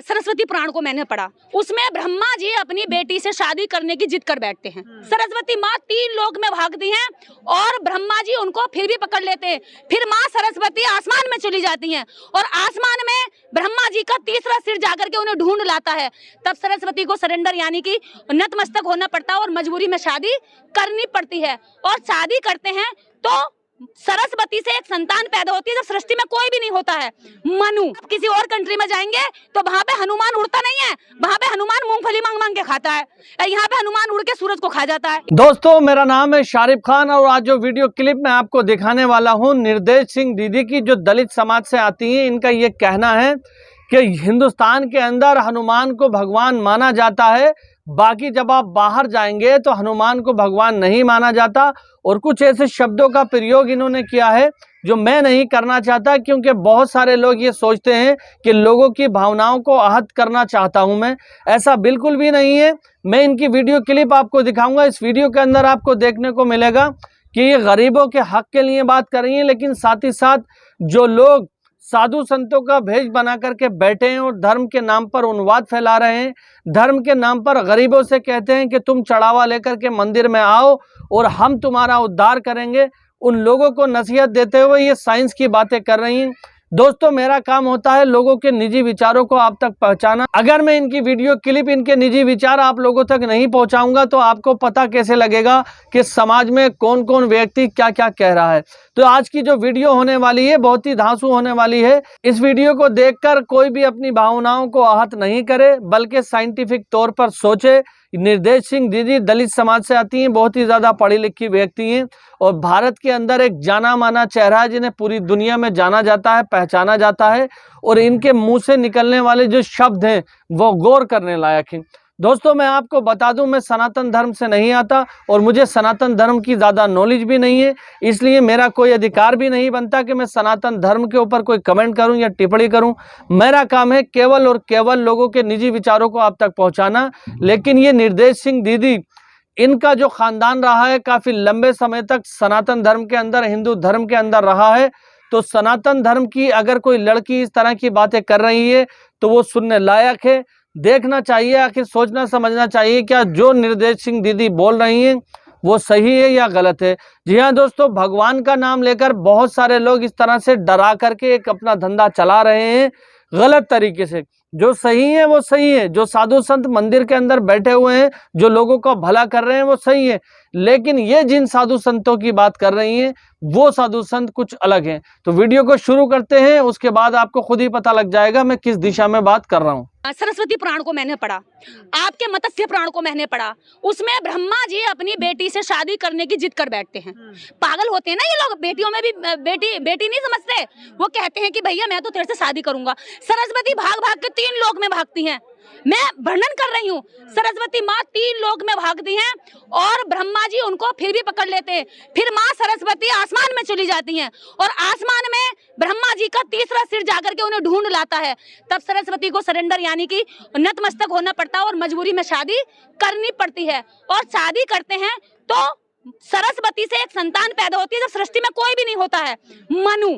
सरस्वती पुराण को मैंने पढ़ा, उसमें ब्रह्मा जी अपनी बेटी से शादी करने की जिद कर बैठते हैं। सरस्वती माँ 3 लोक में भागती हैं और ब्रह्मा जी उनको फिर भी पकड़ लेते हैं। फिर माँ सरस्वती आसमान में चली जाती हैं और आसमान में ब्रह्मा जी का तीसरा सिर जाकर के उन्हें ढूंढ लाता है। तब सरस्वती को सरेंडर यानी कि नतमस्तक होना पड़ता है और मजबूरी में शादी करनी पड़ती है। और शादी करते हैं तो सरस्वती से एक संतान पैदा होती है जब सृष्टि में कोई भी नहीं होता है। मनु किसी और कंट्री में जाएंगे तो वहां पे हनुमान उड़ता नहीं है, वहां पे हनुमान मूंगफली मांग मांग के खाता है, यहाँ पे हनुमान उड़ के सूरज को खा जाता है। दोस्तों, मेरा नाम है शारिफ खान और आज जो वीडियो क्लिप मैं आपको दिखाने वाला हूँ निर्देश सिंह दीदी की, जो दलित समाज से आती हैं। इनका ये कहना है कि हिंदुस्तान के अंदर हनुमान को भगवान माना जाता है, बाकी जब आप बाहर जाएंगे तो हनुमान को भगवान नहीं माना जाता। और कुछ ऐसे शब्दों का प्रयोग इन्होंने किया है जो मैं नहीं करना चाहता, क्योंकि बहुत सारे लोग ये सोचते हैं कि लोगों की भावनाओं को आहत करना चाहता हूं मैं। ऐसा बिल्कुल भी नहीं है। मैं इनकी वीडियो क्लिप आपको दिखाऊंगा। इस वीडियो के अंदर आपको देखने को मिलेगा कि ये गरीबों के हक के लिए बात कर रही हैं, लेकिन साथ ही साथ जो लोग साधु संतों का भेष बना करके बैठे हैं और धर्म के नाम पर उन्माद फैला रहे हैं, धर्म के नाम पर गरीबों से कहते हैं कि तुम चढ़ावा लेकर के मंदिर में आओ और हम तुम्हारा उद्धार करेंगे, उन लोगों को नसीहत देते हुए ये साइंस की बातें कर रही हैं। दोस्तों, मेरा काम होता है लोगों के निजी विचारों को आप तक पहुंचाना। अगर मैं इनकी वीडियो क्लिप, इनके निजी विचार आप लोगों तक नहीं पहुंचाऊंगा तो आपको पता कैसे लगेगा कि समाज में कौन कौन व्यक्ति क्या क्या कह रहा है। तो आज की जो वीडियो होने वाली है बहुत ही धांसू होने वाली है। इस वीडियो को देखकर कोई भी अपनी भावनाओं को आहत नहीं करे, बल्कि साइंटिफिक तौर पर सोचे। निर्देश सिंह दीदी दलित समाज से आती हैं, बहुत ही ज्यादा पढ़ी लिखी व्यक्ति हैं और भारत के अंदर एक जाना माना चेहरा है जिन्हें पूरी दुनिया में जाना जाता है, पहचाना जाता है। और इनके मुंह से निकलने वाले जो शब्द हैं वो गौर करने लायक हैं। दोस्तों, मैं आपको बता दूं, मैं सनातन धर्म से नहीं आता और मुझे सनातन धर्म की ज़्यादा नॉलेज भी नहीं है, इसलिए मेरा कोई अधिकार भी नहीं बनता कि मैं सनातन धर्म के ऊपर कोई कमेंट करूं या टिप्पणी करूं। मेरा काम है केवल और केवल लोगों के निजी विचारों को आप तक पहुंचाना। लेकिन ये निर्देश सिंह दीदी, इनका जो खानदान रहा है काफ़ी लंबे समय तक सनातन धर्म के अंदर, हिंदू धर्म के अंदर रहा है, तो सनातन धर्म की अगर कोई लड़की इस तरह की बातें कर रही है तो वो सुनने लायक है, देखना चाहिए, आखिर सोचना समझना चाहिए क्या जो निर्देश सिंह दीदी बोल रही हैं वो सही है या गलत है। जी हाँ दोस्तों, भगवान का नाम लेकर बहुत सारे लोग इस तरह से डरा करके एक अपना धंधा चला रहे हैं गलत तरीके से। जो सही है वो सही है, जो साधु संत मंदिर के अंदर बैठे हुए हैं, जो लोगों का भला कर रहे हैं वो सही है, लेकिन ये जिन साधु संतों की बात कर रही हैं वो साधु संत कुछ अलग हैं। तो वीडियो को शुरू करते हैं, उसके बाद आपको खुद ही पता लग जाएगा मैं किस दिशा में बात कर रहा हूँ। सरस्वती पुराण को मैंने पढ़ा, आपके मत्स्य पुराण को मैंने पढ़ा, उसमें ब्रह्मा जी अपनी बेटी से शादी करने की जिद कर बैठते हैं। पागल होते हैं ना ये लोग, बेटियों में भी बेटी नहीं समझते। वो कहते हैं कि भैया मैं तो तेरे से शादी करूंगा। सरस्वती भाग भाग के 3 लोक में भागती हैं। मैं वर्णन कर रही हूँ, सरस्वती माँ 3 लोक में भागती हैं और ब्रह्मा जी उनको फिर भी पकड़ लेते हैं। फिर माँ सरस्वती आसमान में चली जाती हैं और आसमान में ब्रह्मा जी का तीसरा सिर जाकर के उन्हें ढूंढ लाता है। तब सरस्वती को सरेंडर यानी कि नतमस्तक होना पड़ता है और मजबूरी में शादी करनी पड़ती है। और शादी करते हैं तो सरस्वती से एक संतान पैदा होती है जब सृष्टि में कोई भी नहीं होता है, मनु।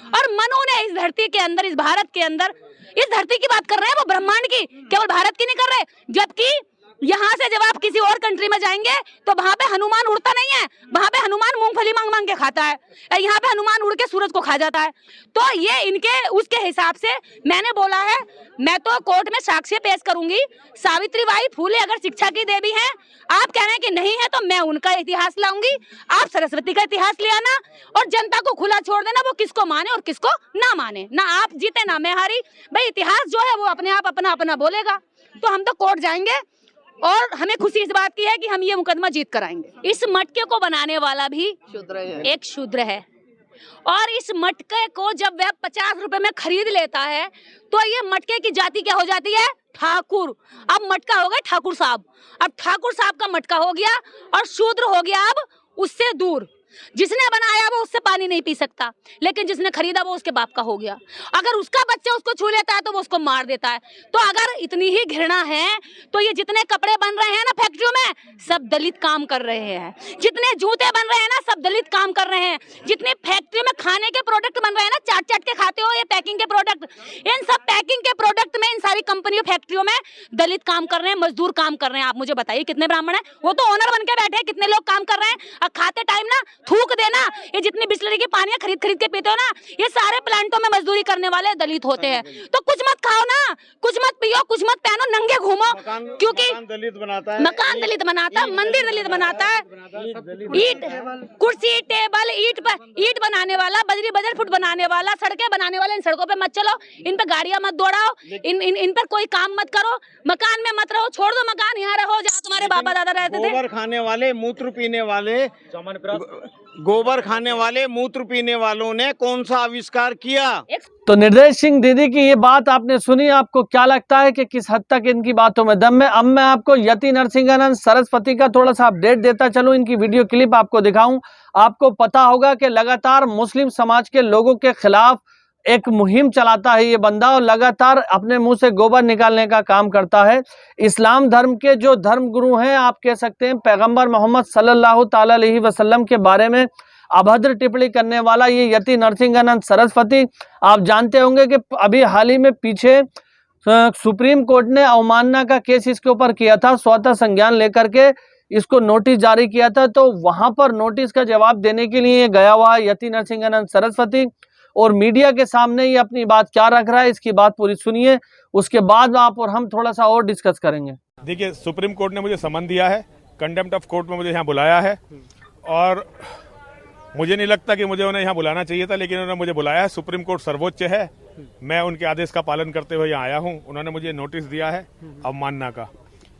और मनु ने इस धरती के अंदर, इस भारत के अंदर, इस धरती की बात कर रहे हैं, वो ब्रह्मांड की, केवल भारत की नहीं कर रहे। जबकि यहाँ से जब आप किसी और कंट्री में जाएंगे तो वहां पे हनुमान उड़ता नहीं है, वहां पे हनुमान मूंगफली मांग मांग के खाता है, यहाँ पे हनुमान उड़ के सूरज को खा जाता है। तो ये इनके उसके हिसाब से मैंने बोला है, मैं तो कोर्ट में साक्ष्य पेश करूंगी। सावित्रीबाई फूले अगर शिक्षा की देवी हैं, आप कह रहे हैं कि नहीं है, तो मैं उनका इतिहास लाऊंगी, आप सरस्वती का इतिहास ले आना और जनता को खुला छोड़ देना वो किसको माने और किसको ना माने। ना आप जीते ना मैं हारी, भाई इतिहास जो है वो अपने आप अपना अपना बोलेगा। तो हम तो कोर्ट जाएंगे और हमें खुशी इस बात की है कि हम ये मुकदमा जीत कर आएंगे। इस मटके को बनाने वाला भी एक शूद्र है और इस मटके को जब वह 50 रुपए में खरीद लेता है तो ये मटके की जाति क्या हो जाती है? ठाकुर। अब मटका हो गया ठाकुर साहब, अब ठाकुर साहब का मटका हो गया और शूद्र हो गया अब उससे दूर। जिसने बनाया वो उससे पानी नहीं पी सकता, लेकिन जिसने खरीदा वो उसके बाप का हो गया। अगर उसका बच्चा उसको छू लेता है तो वो उसको मार देता है। तो अगर इतनी ही घृणा है तो ये जितने कपड़े बन रहे हैं ना फैक्ट्रियों में, सब दलित काम कर रहे हैं। जितने जूते बन रहे हैं ना, सब दलित काम कर रहे हैं। जितने फैक्ट्रियों में खाने के प्रोडक्ट बन रहे हैं ना, चाट चाट चाट के खाते हो ये पैकिंग के प्रोडक्ट। इन सब पैकिंग के प्रोडक्ट में इन सारी कंपनियों फैक्ट्रियों में दलित काम कर रहे हैं, मजदूर काम कर रहे हैं। आप मुझे बताइए कितने ब्राह्मण हैं? वो तो ओनर बन के बैठे हैं, कितने लोग काम कर रहे हैं? और खाते टाइम ना थूक देना, ये जितनी बिस्लरी की पानी खरीद खरीद के पीते हो ना, ये सारे प्लांटों में मजदूरी करने वाले दलित होते हैं। तो कुछ मत खाओ ना, कुछ मत पियो, कुछ मत पहनो, नंगे घूमो, क्योंकि मकान दलित बनाता है, मकान दलित बनाता है, मंदिर दलित बनाता है, ईट कुर्सी टेबल ईट बनाने वाला, बजरी बजर फुट बनाने वाला, सड़कें बनाने वाले, इन सड़कों पे मत चलो, इन पे गाड़ियां मत दौड़ाओ, इन पर कोई काम मत करो, मकान में मत रहो, छोड़ दो मकान, यहाँ रहो जहाँ तुम्हारे बाबा दादा रहते थे। गोबर खाने वाले, मूत्र पीने वाले, गोबर खाने वाले, मूत्र पीने वालों ने कौन सा आविष्कार किया? तो निर्देश सिंह दीदी की ये बात आपने सुनी, आपको क्या लगता है कि किस हद तक इनकी बातों में दम है? अब मैं आपको यति नरसिंहानंद सरस्वती का थोड़ा सा अपडेट देता चलूं, इनकी वीडियो क्लिप आपको दिखाऊं। आपको पता होगा कि लगातार मुस्लिम समाज के लोगों के खिलाफ एक मुहिम चलाता है ये बंदा, और लगातार अपने मुंह से गोबर निकालने का काम करता है। इस्लाम धर्म के जो धर्म गुरु हैं, आप कह सकते हैं पैगंबर मोहम्मद सल्लल्लाहु ताला अलैहि वसल्लम के बारे में अभद्र टिप्पणी करने वाला ये यति नरसिंहानंद सरस्वती, आप जानते होंगे कि अभी हाल ही में पीछे सुप्रीम कोर्ट ने अवमानना का केस इसके ऊपर किया था, स्वतः संज्ञान लेकर के इसको नोटिस जारी किया था। तो वहां पर नोटिस का जवाब देने के लिए गया हुआ यति नरसिंहानंद सरस्वती, और मीडिया के सामने ये अपनी बात क्या रख रहा है, इसकी बात पूरी सुनिए, उसके बाद आप और हम थोड़ा सा और डिस्कस करेंगे। देखिए, सुप्रीम कोर्ट ने मुझे समन दिया है, कंटेम्प्ट ऑफ कोर्ट में मुझे यहाँ बुलाया है, और मुझे नहीं लगता कि मुझे उन्हें यहाँ बुलाना चाहिए था, लेकिन उन्होंने मुझे बुलाया है। सुप्रीम कोर्ट सर्वोच्च है, मैं उनके आदेश का पालन करते हुए यहाँ आया हूँ। उन्होंने मुझे नोटिस दिया है अवमानना का,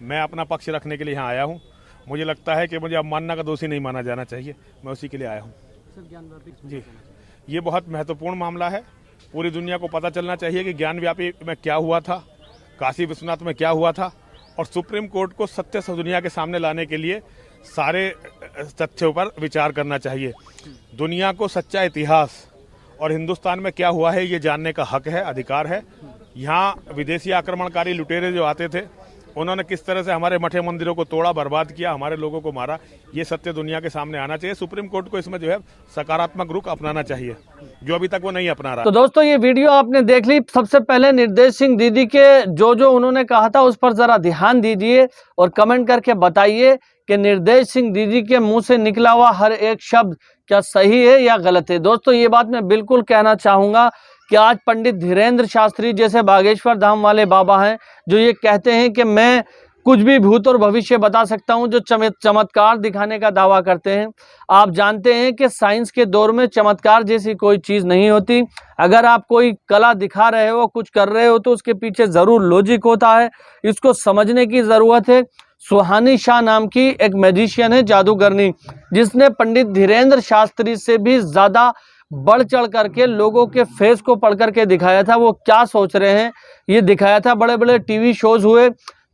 मैं अपना पक्ष रखने के लिए यहाँ आया हूँ। मुझे लगता है कि मुझे अवमानना का दोषी नहीं माना जाना चाहिए, मैं उसी के लिए आया हूँ। जी, ये बहुत महत्वपूर्ण मामला है, पूरी दुनिया को पता चलना चाहिए कि ज्ञानव्यापी में क्या हुआ था, काशी विश्वनाथ में क्या हुआ था, और सुप्रीम कोर्ट को सत्य से दुनिया के सामने लाने के लिए सारे तथ्यों पर विचार करना चाहिए। दुनिया को सच्चा इतिहास और हिंदुस्तान में क्या हुआ है ये जानने का हक है, अधिकार है। यहाँ विदेशी आक्रमणकारी लुटेरे जो आते थे, उन्होंने किस तरह से हमारे मठे मंदिरों को तोड़ा, बर्बाद किया, हमारे लोगों को मारा, ये सत्य दुनिया के सामने आना चाहिए। सुप्रीम कोर्ट को इसमें जो है सकारात्मक रुख अपनाना चाहिए, जो अभी तक वो नहीं अपना रहा। तो दोस्तों, ये वीडियो आपने देख ली। सबसे पहले निर्देश सिंह दीदी के जो उन्होंने कहा था उस पर जरा ध्यान दीजिए और कमेंट करके बताइए कि निर्देश सिंह दीदी के मुंह से निकला हुआ हर एक शब्द क्या सही है या गलत है। दोस्तों, ये बात मैं बिल्कुल कहना चाहूंगा कि आज पंडित धीरेन्द्र शास्त्री जैसे बागेश्वर धाम वाले बाबा हैं, जो ये कहते हैं कि मैं कुछ भी भूत और भविष्य बता सकता हूं, जो चमत्कार दिखाने का दावा करते हैं। आप जानते हैं कि साइंस के दौर में चमत्कार जैसी कोई चीज़ नहीं होती। अगर आप कोई कला दिखा रहे हो, कुछ कर रहे हो, तो उसके पीछे ज़रूर लॉजिक होता है, इसको समझने की ज़रूरत है। सुहानी शाह नाम की एक मैजिशियन है, जादूगरनी, जिसने पंडित धीरेन्द्र शास्त्री से भी ज़्यादा बढ़ चढ़ करके लोगों के फेस को पढ़ करके दिखाया था वो क्या सोच रहे हैं, ये दिखाया था। बड़े बड़े टीवी शोज हुए,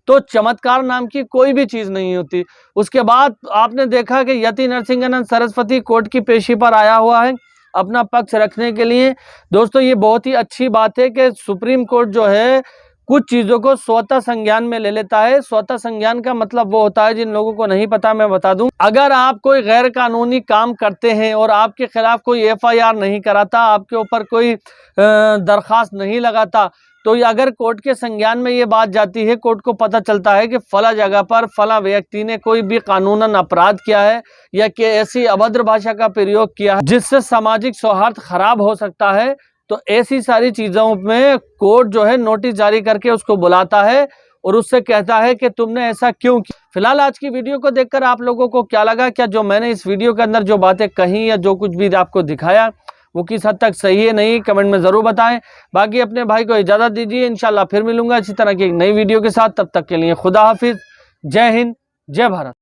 तो चमत्कार नाम की कोई भी चीज़ नहीं होती। उसके बाद आपने देखा कि यति नरसिंहानंद सरस्वती कोर्ट की पेशी पर आया हुआ है अपना पक्ष रखने के लिए। दोस्तों, ये बहुत ही अच्छी बात है कि सुप्रीम कोर्ट जो है कुछ चीज़ों को स्वतः संज्ञान में ले लेता है। स्वतः संज्ञान का मतलब वो होता है, जिन लोगों को नहीं पता मैं बता दूं, अगर आप कोई गैर कानूनी काम करते हैं और आपके खिलाफ कोई एफआईआर नहीं कराता, आपके ऊपर कोई दरखास्त नहीं लगाता, तो अगर कोर्ट के संज्ञान में ये बात जाती है, कोर्ट को पता चलता है कि फला जगह पर फला व्यक्ति ने कोई भी कानूनन अपराध किया है या कि ऐसी अभद्र भाषा का प्रयोग किया है जिससे सामाजिक सौहार्द खराब हो सकता है, तो ऐसी सारी चीज़ों में कोर्ट जो है नोटिस जारी करके उसको बुलाता है और उससे कहता है कि तुमने ऐसा क्यों किया। फिलहाल आज की वीडियो को देखकर आप लोगों को क्या लगा? क्या जो मैंने इस वीडियो के अंदर जो बातें कही या जो कुछ भी आपको दिखाया वो किस हद तक सही है नहीं, कमेंट में ज़रूर बताएं। बाकी अपने भाई को इजाज़त दीजिए, इंशाल्लाह फिर मिलूंगा इसी तरह की एक नई वीडियो के साथ। तब तक के लिए खुदा हाफिज़, जय हिंद, जय भारत।